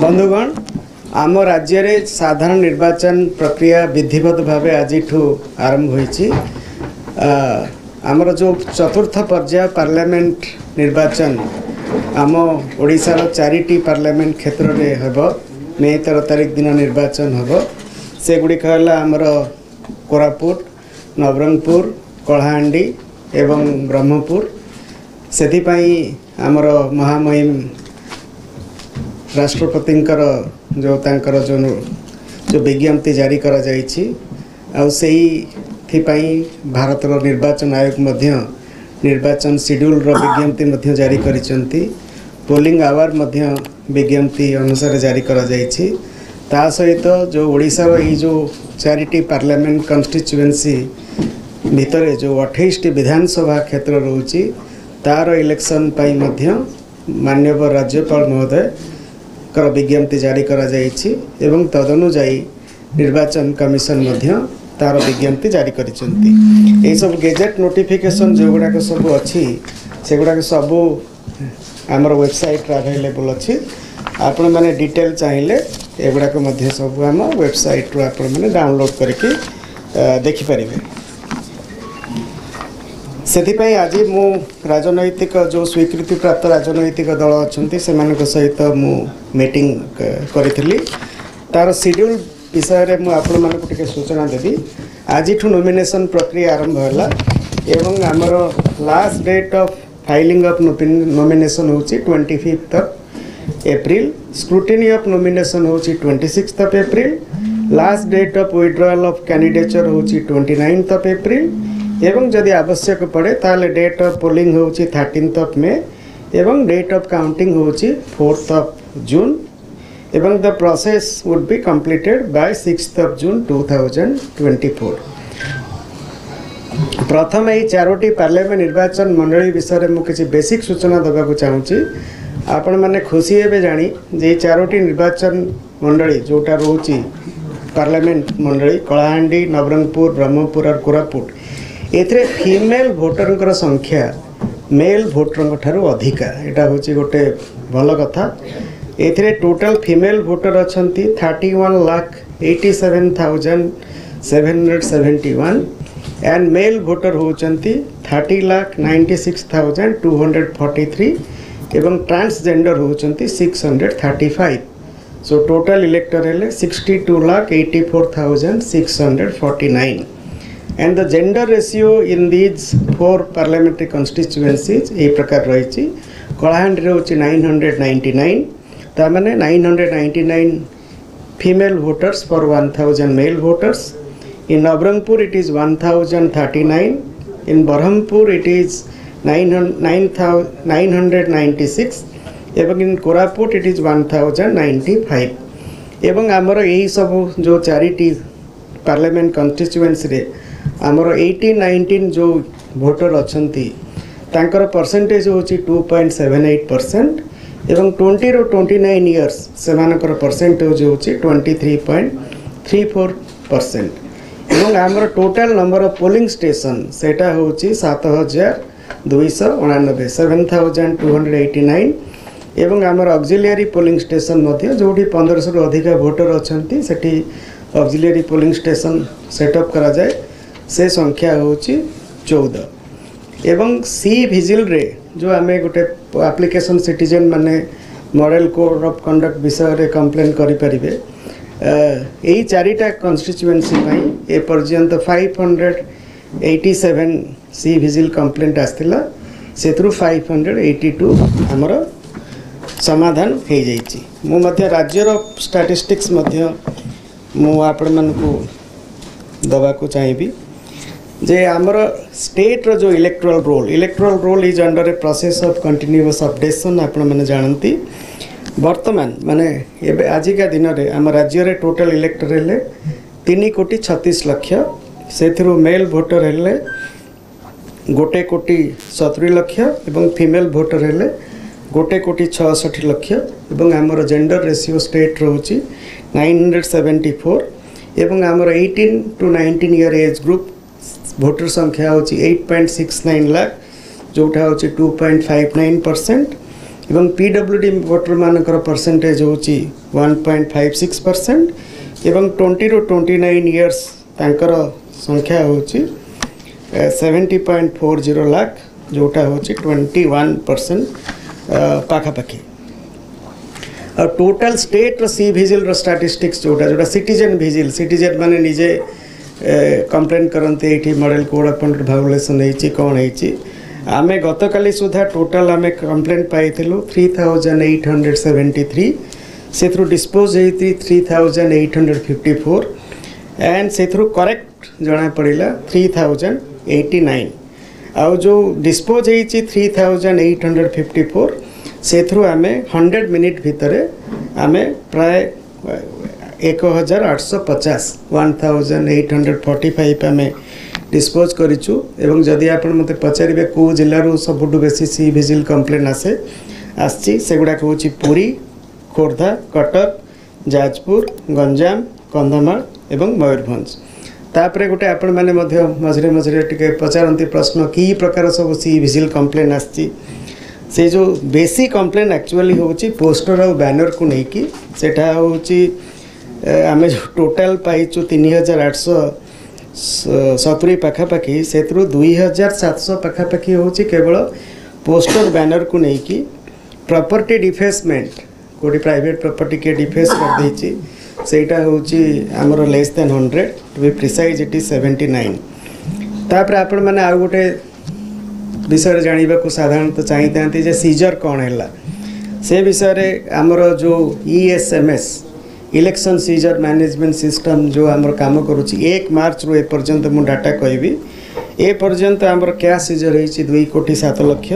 बंधुगण आम राज्य रे साधारण निर्वाचन प्रक्रिया विधिवत भाव आज आरंभ होईछि। आमर जो चतुर्थ पर्याय पार्लियामेंट निर्वाचन आम ओडिशार 4टी पार्लियामेंट क्षेत्र में हेब। मे 13 तारिख दिन निर्वाचन हेब। से गुड़िक आमर कोरापुट, नवरंगपुर, कलाहांडी एवं ब्रह्मपुर। सेथिपाई आमर महामहिम राष्ट्रपतिंकर जो विज्ञप्ति जारी करा जाइछि आ सेही भारतर निर्वाचन आयोग मध्य निर्वाचन शेड्यूल विज्ञप्ति मध्य जारी करिसंती। पोलिंग आवर मध्य विज्ञप्ति अनुसार जारी करा जाइछि। ता सहित जो ओडिशार ये जो 4टी पार्लियामेंट कन्स्टिट्युएंसी भितर जो 28टी विधानसभा क्षेत्र रोची तार इलेक्शन पाई मध्य माननीय राज्यपाल महोदय कर विज्ञप्ति जारी करा जाइछि एवं तदनुजाई निर्वाचन कमिशन मध्य तार विज्ञप्ति जारी करिसंती। ए सब गेजेट नोटिफिकेशन जो गुडाक सब अछि से गुडाक सब हमर वेबसाइट रे अवेलेबल अछि। आपण माने डिटेल चाहिए ए गुडाक मध्य सब हम वेबसाइट रो आपण माने डाउनलोड करके देखि परिबे। सेथिपाई आज मु राजनैतिक जो स्वीकृति प्राप्त राजनैतिक दल अच्छा से सहित मु मीटिंग करी तार शेड्यूल विषय में आपण मानक टिके सूचना देवी। आज नॉमिनेशन प्रक्रिया आरंभ होला एवं आमर last date of filing of nomination होची 25 अप्रैल। स्क्रूटिनी ऑफ नॉमिनेशन होची 26 April. Last date of withdrawal of candidature होची 29 अप्रैल एवं जदि आवश्यक पड़े ताले डेट ऑफ पोलिंग होची 13 मे एवं डेट ऑफ काउंटिंग होची 4 जून एवं the process would be completed by 6 जून 2024। प्रथम यही 4टी पार्लियामेंट निर्वाचन मंडली विषय में किसी बेसिक सूचना देवाक चाहूँगी। आपण मैंने खुशी हे जानी जे 4टी निर्वाचन मंडली जोटा रोची पार्लियामेंट मंडली कलाहांडी, नवरंगपुर, ब्रह्मपुर और कोरापुट एथरे फीमेल भोटर संख्या मेल भोटर ठारू अधिका। एटा होची गोटे भल कथा। एथरे टोटल फीमेल भोटर अछंती 31,87,771 एंड मेल भोटर होचंती 30,96,243 एवं ट्रांसजेंडर होचंती 635। सो टोटल इलेक्टर हेले 62,84,649 and the gender ratio in these 4 parliamentary constituencies ए प्रकार रही। कलाहांडी रे होची 999 ता माने 999 female voters for 1000 male voters। in Navrangpur it is 1039। in Berhampur it is 996 एवं in Koraput it is 1095 एवं आमर यही सब जो 4टी पार्लियामेंट कन्स्टिट्युएंसी रे आमर 18-19 जो भोटर अछंती तांकर परसेंटेज होची 2.78% एवं 20 रो 29 इयर्स सेमानकर परसेंटेज होची 23.34% एवं आमर total number of polling station सेटा होची 7,299 7,289 एवं आमर ऑक्सिलियरी पोलिंग स्टेशन मध्य जोठी 1500 रो अधिक भोटर अछंती सेठी ऑक्सिलियरी पोलिंग स्टेशन सेटअप करा जाए से संख्या होची 14 एवं सी विजिल रे जो आमे गोटे एप्लिकेशन सिटीजन माने मॉडल कोड ऑफ कंडक्ट विषय रे कंप्लेन करि परिबे। एही 4टा कन्स्टिट्युएंसी पई ए पर्यंत 587 सी विजिल कंप्लेंट आस्थिला सेथरु 582 हमर समाधान हो जाइछि। मु मध्य राज्यर स्टैटिस्टिक्स मध्य मु आपण मानकु दबा को चाहिबी जे आमर स्टेट रो जो electoral roll is under a process of continuous updation. आपण माने जानती वर्तमान माने एबे आजिका दिन रे आम राज्य रे टोटल इलेक्टर हेले 3,36,00,000 सेथिरु मेल भोटर हेले 1,70,00,000 एवं फीमेल भोटर हेले 1,66,00,000 एवं आमर जेंडर रेशियो स्टेट रोची 974 एवं आमर 18 to 19 year age group voter संख्या होची 8.69 लाख जोटा होची 2.59% एवं पीडब्ल्यूडी वोटर मानकर परसेंटेज होची 1.56% एवं 20 to 29 इयर्स तांकर संख्या होची 70.40 लाख जोटा होची 21% पाखापाखी और टोटल स्टेट सी भिजिल रो स्टैटिस्टिक्स जोटा सिटीजन माने निजे कंप्लेन करते ये मॉडल कोड अपन भावुलेसन कौन है आमे गतकाली सुधा टोटल आमे कंप्लेन पाई 3873 से डिस्पोज होती 3854 एंड से करेक्ट जना पड़ा 3089 आउ जो डिस्पोज होती 3854 से आमे 100 मिनिट भितर आमे प्राय 1850 1845 आमे डिस्पोज करिछु एवं जदि आपण मते पचारिबे को जिल्लारू सबुठु बेसी सी भिजिल कंप्लेन आसी सेगुडा होची पुरी खोर्धा कटक जाजपुर गंजाम कंधमाल एवं मयूरभंज तापरे गोटे आपण माने मध्य मझरे मझरे टिके पचारंती प्रश्न की प्रकार सब सी भिजिल कंप्लेन आसी से जो बेसी कंप्लेन एक्चुअली होची पोस्टर और बैनर को नहीं कि सेटा होची आमे जो टोटल पाइछु 3870 पाखापाखि से 2700 पाखापाखि होची केवल पोस्टर बैनर को नहीं कि प्रॉपर्टी डिफेसमेंट कोडी प्राइवेट प्रॉपर्टी के डिफेस कर देची सेटा होची हमरो less than 100 to be precise it is 79 तापर आपण माने आ गोटे विषय जानिबा को साधारणतः चाहिए जे सीजर कौन है से विषय आमर जो ESMS election seizure management system जो आमर काम करुच्ची 1 मार्च रू एपर्यंत मु डाटा कहबी ए पर्यंत आमर क्या सीजर होईची 2,07 लाख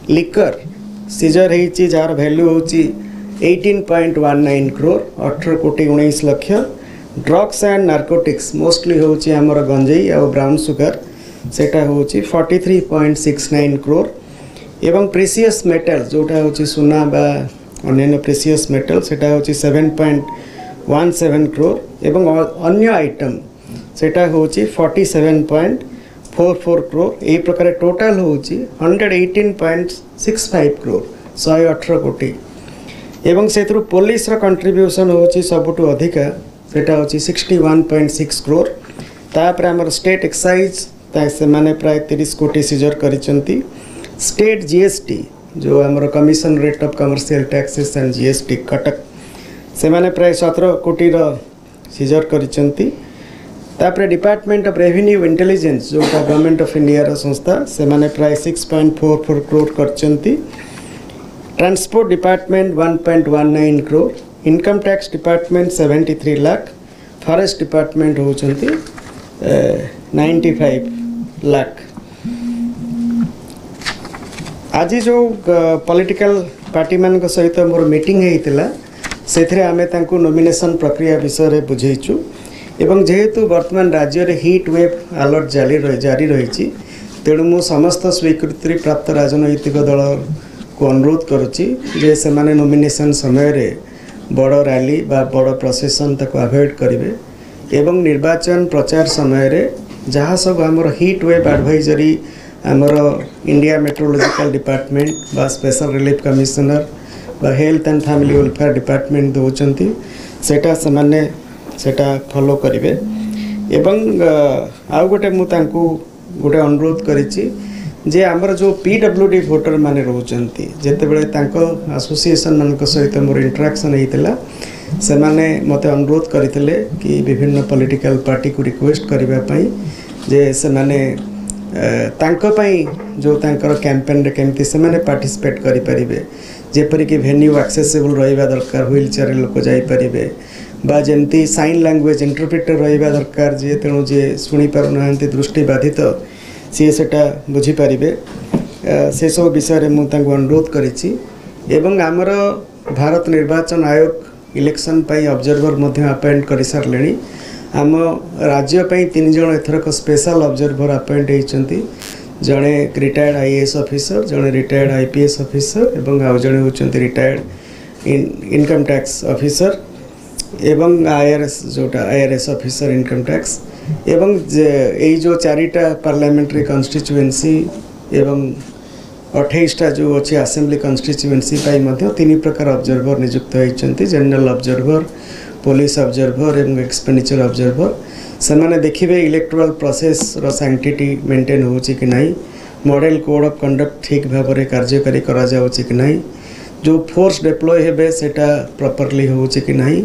लिकर सीजर होईची जार वैल्यू होची 18.19 crore 18,19 lakh drugs and narcotics mostly होची आमर गंजेई और ब्राउन सुगर सेटा होची 43.69 करोड़ एवं प्रेसियस मेटल जोटा होची सुना बा अन्य प्रेसियस मेटल सेटा होची 7.17 करोड़ एवं अन्य आइटम सेटा होची 47.44 करोड़ ए प्रकार टोटल होची 118.65 करोड़ 118 कोटी एवं सेथरु पुलिस रो कंट्रीब्यूशन होची सबुटु अधिका सेटा होची 61.6 करोड़ तापर हमर स्टेट एक्साइज से माने प्राय 30 कोटी सीजर करिसंती स्टेट GST जो आमर commission rate of commercial taxes and GST Cuttack से माने प्राय 17 कोटी रो सीजर करिसंती तापर डिपार्टमेंट ऑफ रेवेन्यू इंटेलिजेंस जो गवर्नमेंट ऑफ इंडिया रो संस्था से माने प्राय 6.44 करोड़ करचंती transport department 1.19 crore income tax department 73 lakh forest department होचंती 95 लाख आज जो पॉलिटिकल पार्टी मान सहित मोर मीटिंग होता से आमे तांको नॉमिनेशन प्रक्रिया विषय रे बुझेइछु एवं जेहेतु वर्तमान राज्य रे हीट वेव अलर्ट जारी रही तेणु मु समस्त स्वीकृति प्राप्त राजनैतिक दल को अनुरोध करुच्ची जे से माने नॉमिनेशन समय रे बड़ रैली बा बड़ प्रोसेसन ताको अवॉइड करिवे एवं निर्वाचन प्रचार समय रे जहाँ सब आमर हीट वेव एडवाइजरी आमर इंडिया मेट्रोलॉजिकल डिपार्टमेंट बा स्पेशल रिलीफ कमिश्नर बा health and family welfare department दौरान सेटा फॉलो करेंगे एवं आउ गोटे मुझे गोटे अनुरोध करिछि जे आमर जो PWD वोटर माने रोचंती जेतेबेले तांको एसोसिएशन मान सहित मोर इंटरेक्शन होता से माने मते अनुरोध करथिले कि विभिन्न पॉलिटिकल पार्टी को रिक्वेस्ट करबा जे से माने तांको पई जो तांकर कैंपेन रे केमती से माने पार्टिसिपेट करि परिबे जेपरि कि वेन्यू एक्सेसिबल रहिबा दरकार व्हील चेयर लोक जाई परिबे बा जेमती साइन लैंग्वेज इंटरप्रेटर रहिबा दरकार जे तेणु जे सुनी पारु नांती दृष्टि बाधित सी सेटा बुझी पारिबे से सब विषय रे मु तांको अनुरोध करिछि एवं आमर भारत निर्वाचन आयोग इलेक्शन पाई ऑब्जर्वर मध्य अपॉइंट कर सारे आम राज्य पाई 3 जन एथरक स्पेशल ऑब्जर्वर अपॉइंट होती जड़े रिटायर्ड IAS ऑफिसर जड़े रिटायर्ड IPS ऑफिसर एवं आउ जड़े होती रिटायर्ड इनकम टैक्स ऑफिसर एवं IRS जोटा IRS ऑफिसर इनकम टैक्स एवं यही जो 4टा पार्लियामेंट्री कॉन्स्टिट्यूएंसी एवं 28टा जो अच्छे आसेम्बली कन्स्टिट्युएंसी तीन प्रकार ऑब्जर्वर नियुक्त होती जनरल ऑब्जर्वर पुलिस ऑब्जर्वर एवं एक्सपेंडिचर ऑब्जर्वर से मैंने देखिए इलेक्टोरल प्रोसेस रो सैंक्टिटी मेंटेन हो कि नहीं मॉडल कोड ऑफ कंडक्ट ठीक भाव में कार्यकारी करा जाउछि कि नहीं जो फोर्स डिप्लॉय हेबे सेटा प्रॉपर्ली हो कि नहीं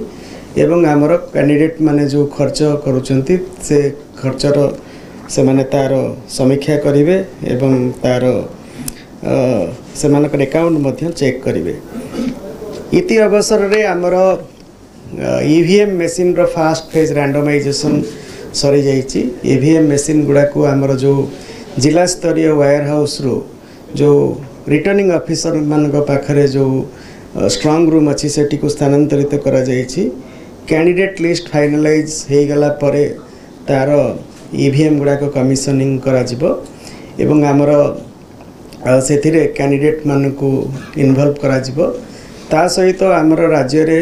एवं आमर कैंडिडेट माने जो खर्च करुचंती से खर्चर से माने तार समीक्षा करिवे एवं तार से मानकर अकाउंट मध्य चेक करिवे इति अवसर रे आमर ईवीएम मशीन रो फास्ट फेज रैंडमाइजेशन सरी जाइछि ईवीएम मशीन गुडा को आमर जो जिला स्तरीय वायर हाउस रो जो रिटर्निंग ऑफिसर मान पाखरे जो स्ट्रांग रूम अच्छी सेठी को स्थानांतरित करा जाइछि कैंडिडेट लिस्ट फाइनलाइज हो गला परे तार ईवीएम गुडा को कमिशनिंग करा जिवो एवं आमर सेथिरे कैंडिडेट मान को इन्वॉल्व करा जिवो ता सहित आमर राज्य रे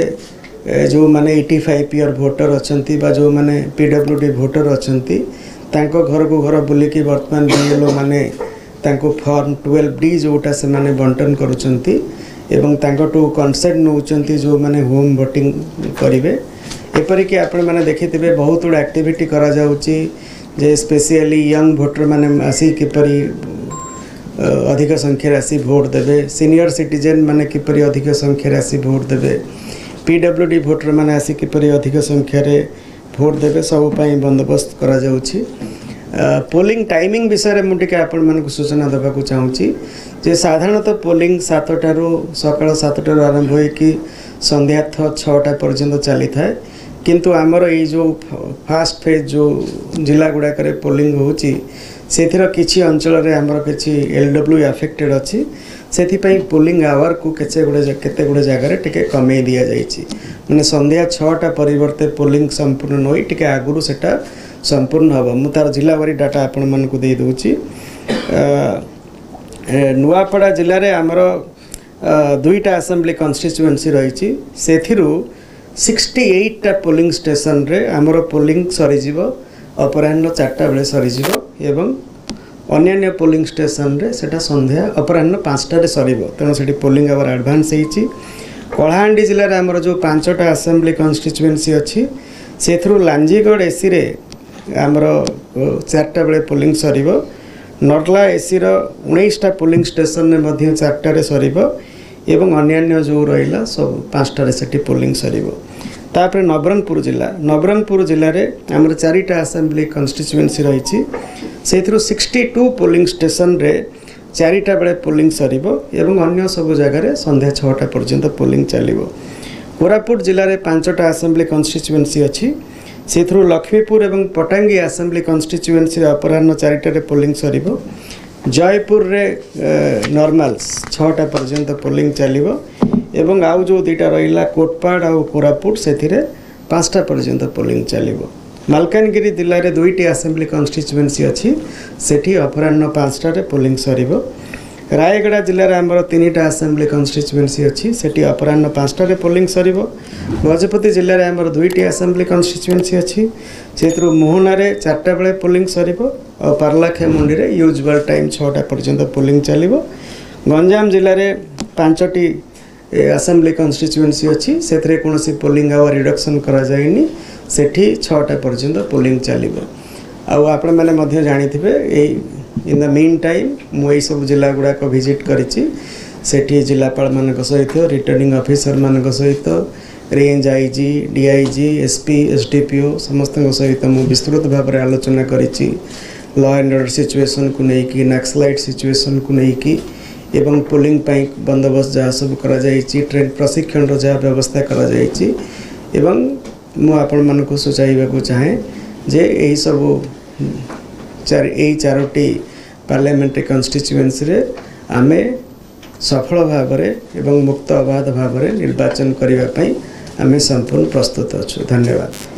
जो माने 85 ईयर वोटर अछंती बा जो माने पीडब्ल्यूडी वोटर अछंती तांको घर को घर बुलिकी वर्तमान बीएलओ माने तांको फॉर्म 12D जोटा से माने बंटन करूचंती एवं तांको टू कंसेंट नउचंती जो माने होम वोटिंग करिवे एपरि कि आपण माने देखिथिबे बहुत गुड एक्टिविटी करा जाउची जे स्पेशली यंग वोटर माने आसी किपरि अधिक संख्या आसी भोट देबे सीनियर सिटीजन माने किपरि अधिक संख्या आसी भोट देबे पीडब्ल्यूडी वोटर माने आसी किपरि अधिक संख्या रे भोट देबे सब पई बंदोबस्त करा जाउची पोलिंग टाइमिंग विषय में मुझे आपण मानक सूचना देवा को चाहूँगी जे साधारणतः पोलिंग 7टारू सकाळ 7टारू आरंभ होइकी संध्या 6टा पर्यंत चली थाए किंतु आमर ये जो फास्ट फेज जो जिला गुड़ाक पोलिंग होची सेथिर किछि अंचल रे आमर किछि एलडब्ल्यू अफेक्टेड अछि सेथिपई पोलिंग आवर को केते गुड़े जगार टिके कमे दिया जाइछि माने संध्या 6टा परिवर्ते पोलिंग संपूर्ण होई टिके आगुरु सेटा संपूर्ण हम मु तार जिला वारी डाटा आपण मन को दे दूची नुआपड़ा जिले में आमर 2टा असेंबली कन्स्टिट्युएंसी रही सेथिरु 68टा पोलिंग स्टेशन रे आमर पोलिंग सरीजिव अपराह्न 4टा बेले सरीजिव एवं अन्य पोलिंग स्टेशन रे सेटा संध्या अपराह्न 5टा रे सरीब तेणु सेठी पोलिंग आवर एडवांस होईची कलाहांडी जिले में आमर जो 5टा असेंबली कन्स्टिट्युएंसी अच्छी सेथिरु लांजीगढ़ एसी रे आमर 4टा बेले पोलिंग सरीब नर्ला एसी रो 19टा पोलिंग स्टेशन में मध्य 4टा रे सरीब एवं अन्य जो रहिला सब 5टा रे सेठी पोलिंग सरीब तापर नवरंगपुर जिले में आमर 4टा असेंबली कन्स्टिट्युएंसी रही सेथिरु 62 पोलिंग स्टेशन रे 4टा बेले पोलिंग सरीब एवं अन्य सब जगह संध्या 6टा पर्यंत पोलिंग चलिबो कोरापुट जिले में 5टा असेंबली कन्स्टिट्युएंसी अच्छी सेथुरु लक्ष्मीपुर एवं पटांगी असेंबली कन्स्टिट्युएंसी अपराह्न 4टा रे पोलिंग सरीब जयपुर रे नॉर्मल्स 6टा पर्यंत पोलिंग चलिबो एवं आउ जो 2टा रहिला कोटपाड़ आ कोरापुट सेथिरे 5टा पर्यंत पोलिंग चलिबो मालकानगिरी जिले में 2टी असेंबली कन्स्टिट्युएंसी अच्छी सेठी अपराह्न 5टा रे पोलिंग सरीब रायगढ़ जिले में आमर 3टा असेंबली कन्स्टिट्युएंसी अच्छी सेठी अपराह्न 5टा रे पोलिंग सरीब गजपति जिले में आमर 2टी असेंबली कन्स्टिट्युएंसी अच्छी सेथुरु मोहना रे 4टा बेले पोलिंग सरीब और पार्लाखेमुंडी रे यूजुअल टाइम 6टा पर्यंत पोलिंग चलिबो गंजाम जिले में 5टी असेंबली कन्स्टिट्युएंसी अच्छी सेथरे कोनोसी पोलिंग आवर रिडक्शन करा जायनी सेठी 6टा पर्यंत पोलिंग चलिबो आउ आपण माने मध्य जानिथिबे ए इन द मीन टाइम मुई सब जिला गुड़ा को विजिट करिछि सेठी जिलापाल मानक सहित रिटर्निंग ऑफिसर मानक सहित range IG DIG SP SDPO समस्त सहित मु विस्तृत भाव में आलोचना करिछि लॉ एंड ऑर्डर सिचुएशन को लेकिन नक्सलाइट सिचुएशन को लेकिन एवं पोलिंग पाई बंदोबस्त जहाँ सब करा जाइछि ट्रेन प्रशिक्षण जहाँ व्यवस्था करा जाइछि एवं मु आपण मन को सूचाइबा चाहे जे यही सब 4टी पार्लियामेंट्री कन्स्टिट्युएंसी रे आमे सफल भाव एवं मुक्त अबाध भाव निर्वाचन करने आमे संपूर्ण प्रस्तुत अच्छु। धन्यवाद।